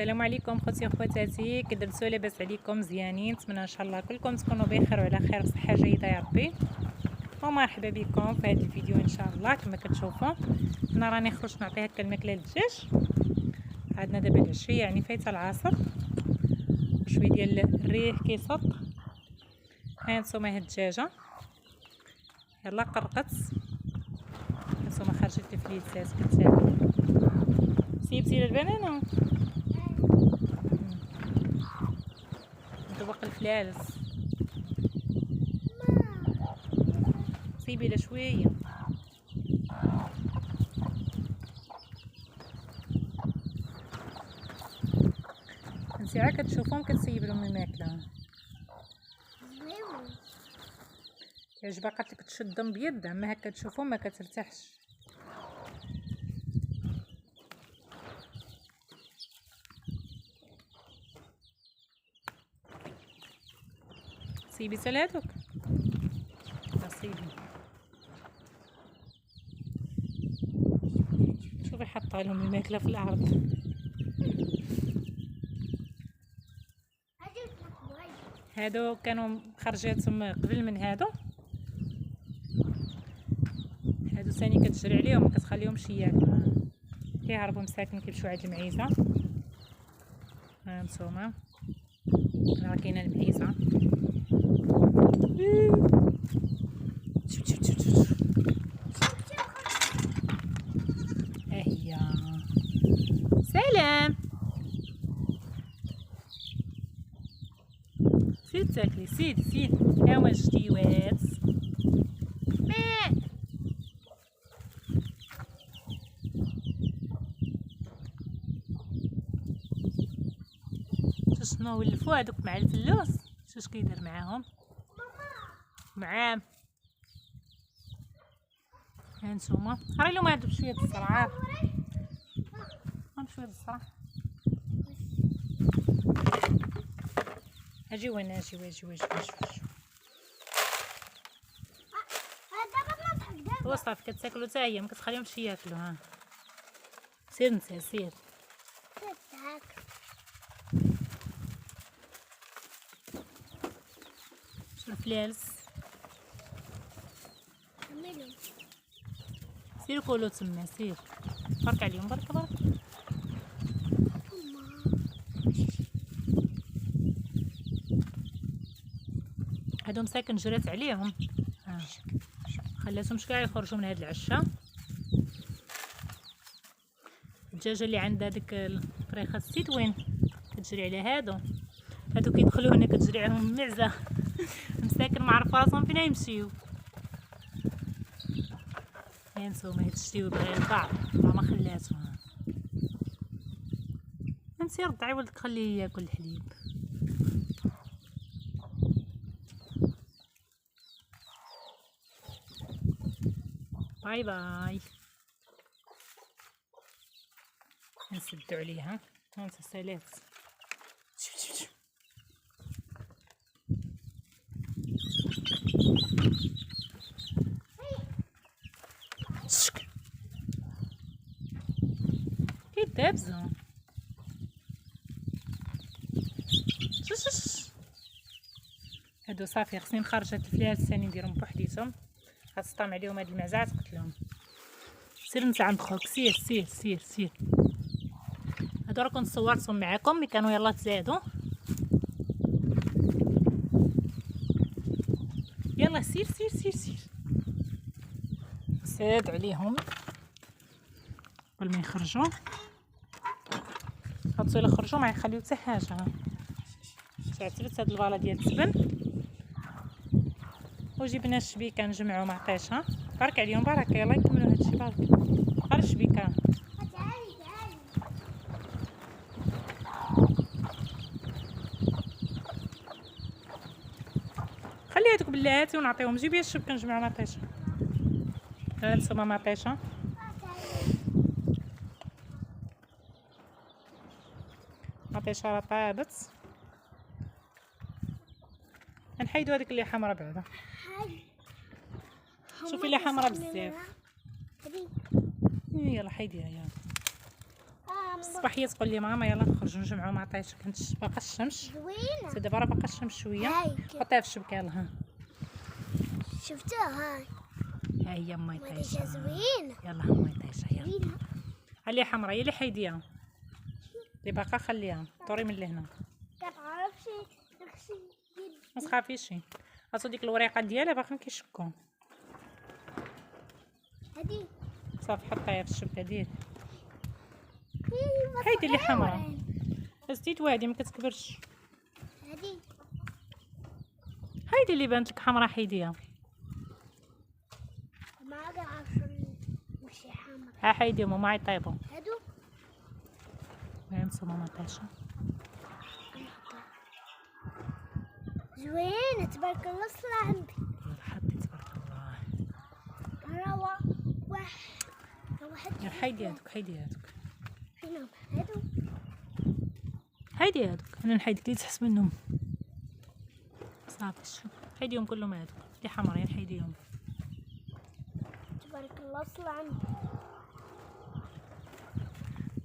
السلام عليكم خوتي وخواتاتي، كي درتو لاباس عليكم مزيانين؟ نتمنى ان شاء الله كلكم تكونوا بخير وعلى خير بصحه جيده يا ربي. ومرحبا بكم في هذا الفيديو ان شاء الله. كما كتشوفوا انا راني خرجت نعطي هكا الماكله للدجاج. عندنا دابا العشيه يعني فايته العصر، وشويه ديال الريح كيصط. ها نتوما هاد الدجاجه يلا قرقت، نتوما خرجت الفليتات كتاكل. سيبتي البنانه ذوق الفلالس، سيبي له شويه. انتي عا كتشوفهم كتسيب لهم الماكله. يعجبها قالت لك تشدهم بيد، اما هكا تشوفهم ما كترتاحش. سيبي حتى لهادوك، سيبي. شوفي حاطه لهم الماكله في الارض. هادو كانوا خرجاتهم قبل من هادو ثاني كتجري عليهم ما كتخليهمش ياكلوا، كيهربوا مساكن كيمشيو عند المعيزه. ها نتوما راه كاينه المعيزه. ها هي. سلام، سيد تاكلي، سيد ها هما الجديوات. شنو ولفوا هذوك مع الفلوس؟ شوش كيدير معاهم؟ معام. ها نتوما قري لهم هادو بشويه د الصرعه، بشويه د الصرعه. اجي وانا اجي هو صافي كتاكلوا حتى هي، ما كتخليهمش ياكلوا. ها سير انت سير. شو الفلالس؟ سير كولو تما، سير برك عليهم، برك هادو مساكن جرات عليهم. خلاتهمش كاع يخرجوا من هاد العشه. الدجاجه اللي عندها ديك الطريقه السيتوين كتجري على هادو كيدخلوا هنا كتجري عليهم المعزه. مساكن ما عرف راسهم فين يمشيو. ها نتوما هاد الشتيوي بغا يرضع ما خلاتهم. انتي رضعي ولدك خليه ياكل الحليب. باي باي. نسدو عليها. هانت سالات. كيدابزو. هادو صافي خصني نخرج هاد الفليات الثاني نديرهم بوحديتهم. غتسطام عليهم هاد المعزه تقتلهم. سير انت عند خوك، سير. هادو راه كنت صورتهم معاكم ملي كانوا يلا تزادوا. يلا سير ساد عليهم قبل ما يخرجوا. هادو الا خرجوا ما يخليو حتى حاجه. تعتبت هاد الباله ديال التبن وجبنا الشبيكه نجمعو مع طيشه. بارك عليهم، بارك. يلا نكملوا هادشي. بارك غير الشبيكه. خلي هذوك بلاتي ونعطيهم. جيبي الشبكه نجمعوا مطيشه. ها نتوما مطيشه. مطيشه راه طابت. نحيدو هذيك اللي حمرا بعدا. شوفي اللي حمرا بزاف. يلا حيديها يلا. الصباحيه تقول لي ماما يلا نخرجوا نجمعوا مطيشه. كانت باقا الشمس زوينه. دابا راه باقا الشمس شويه. حطيها في الشبكه يلا. ها شفتوها هاي. ها هي مطيشه زوينه. يلا ها مطيشه يلا. اللي حمرا هي اللي حيديها. اللي باقا خليها. طوري من لهنا. كتعرفش ما تخافيش. هاتو ديك الوريقه ديالها باقيين كيشكو. هادي صافي حطيها في الشبكه ديالك. هايدي اللي حمرا. هزيت وهادي ما كتكبرش. هايدي اللي بانت لك حمرا حيديها. ما كنعرفش ماشي حمرا. ها حيديهم هما يطيبوا. هادو نتوما مطيشه زوينه تبارك الله. صرا عندي حطي تبارك الله. واحد حيدي هادوك حيدي هادوك. فينهم هادو؟ هايدي هادوك. انا نحيدك لي تحس منهم. صافي شوف حيديهم كلهم هادوك اللي حمرين حيديهم. تبارك الله صرا عندي.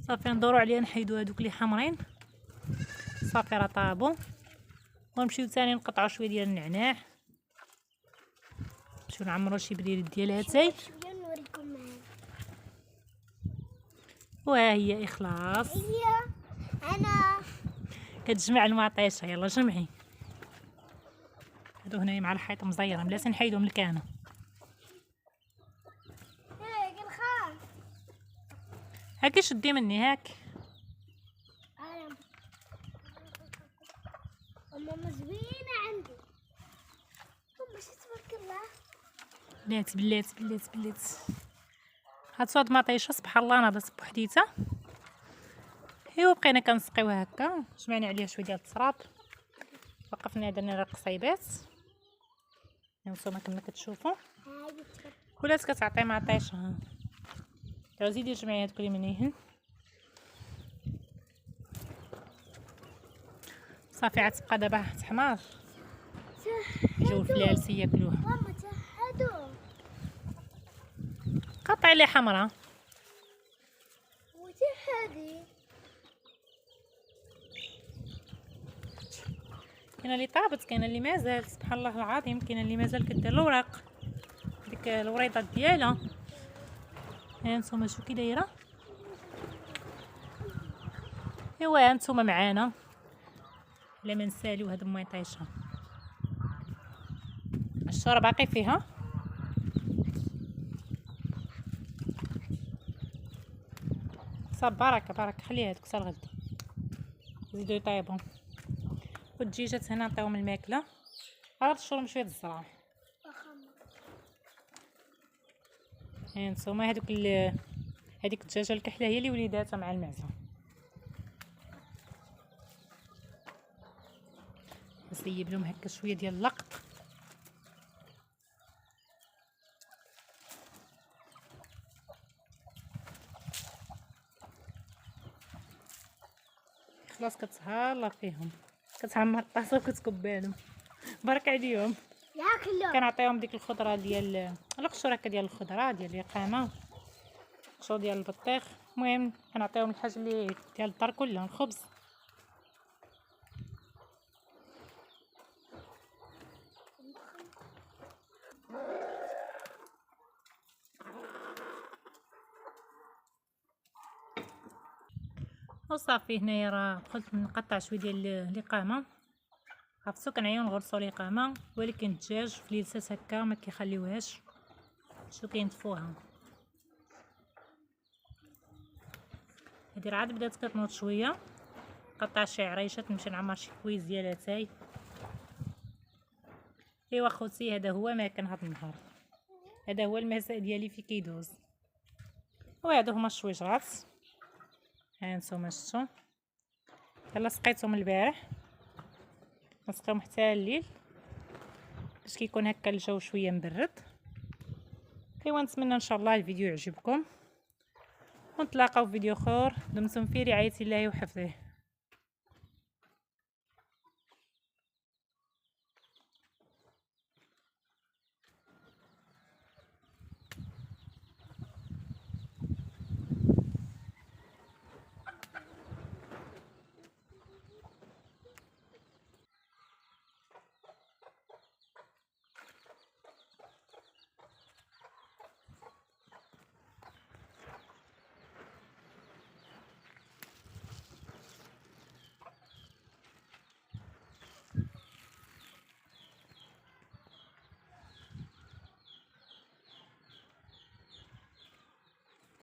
صافي ندورو عليها نحيدو هادوك اللي حمرين. صافي راه طابو. ونمشيو ثاني نقطعو شويه ديال النعناع. نمشيو نعمرو شي بريد ديال اتاي. شويه نوريكم معايا. وها هي اخلاص. هي انا كتجمع المطيشه. يلا جمعي. هادو هنايا مع الحيط مزيره بلاش نحيدهم لك انا. هيك الخان هاكي شدي مني هاك. ماما زوينه عندي. ماشي تبارك الله. بلات هاد صواد مطيشه سبحان الله ناضت بوحديتها. ايوا بقينا كنسقيوها هكا. جمعنا عليها شويه ديال التراب. وقفنا درنا لها القصيبات. نتوما كما كتشوفوا ولات كتعطي مطيشه. ها زيدي جمعي هادوك اللي منيهن. صافي عاد تبقى دابا تحمر. يجيو الفلالس ياكلوها. ماما تهادو قطعي لي حمرا. وتهادي كاينه اللي طابت كاينه اللي مازال. سبحان الله العظيم. كاينه اللي مازال كدير الوراق ديك الوريضات ديالها. ها نتوما شوفوا كي دايره. ايوا ها نتوما معانا. لا ما نساليو هاد المطيشه. الشهر باقي فيها. صافي بارك خليها هادوك حتى الغد. زيدو يطيبو. والدجيجات هنا نعطيهم الماكله. غير تشربوا شويه الزرع. ها نتوما هادوك هذيك الدجاجه الكحله هي اللي وليداتها مع المعزه. نسيب لهم هكا شويه ديال اللقط. خلاص كتهلا فيهم. كتعمر الطاسه وكتكب بالهم. بارك عليهم. ياكلوا. كنعطيهم ديك الخضره ديال القشور هكا ديال الخضره ديال اليقامه. قشور ديال البطيخ. المهم كنعطيهم الحاجه اللي ديال الدار كلها. الخبز. وصافي هنايا راه قلت نقطع شويه ديال اليقامه. عرفتو كنعيو نغرسو اليقامه ولكن الدجاج في ليلسات هكا ما كيخليوهاش. شو كينطفوها. هادي راه عاد بدات كتنوض شويه. قطع شي عريشات نمشي نعمر شي كويز ديال اتاي. ايوا خوتي هذا هو ما كان هاد النهار. هذا هو المساء ديالي في كيدوز. وهادو هما الشويجرات. ها نتوما شفتو. يلا سقيتهم البارح. نسقيهم حتى الليل. باش كيكون هكا الجو شويه مبرد. ايوا نتمنى ان شاء الله الفيديو يعجبكم، ونتلاقاو في فيديو اخر. دمتم في رعايه الله وحفظه.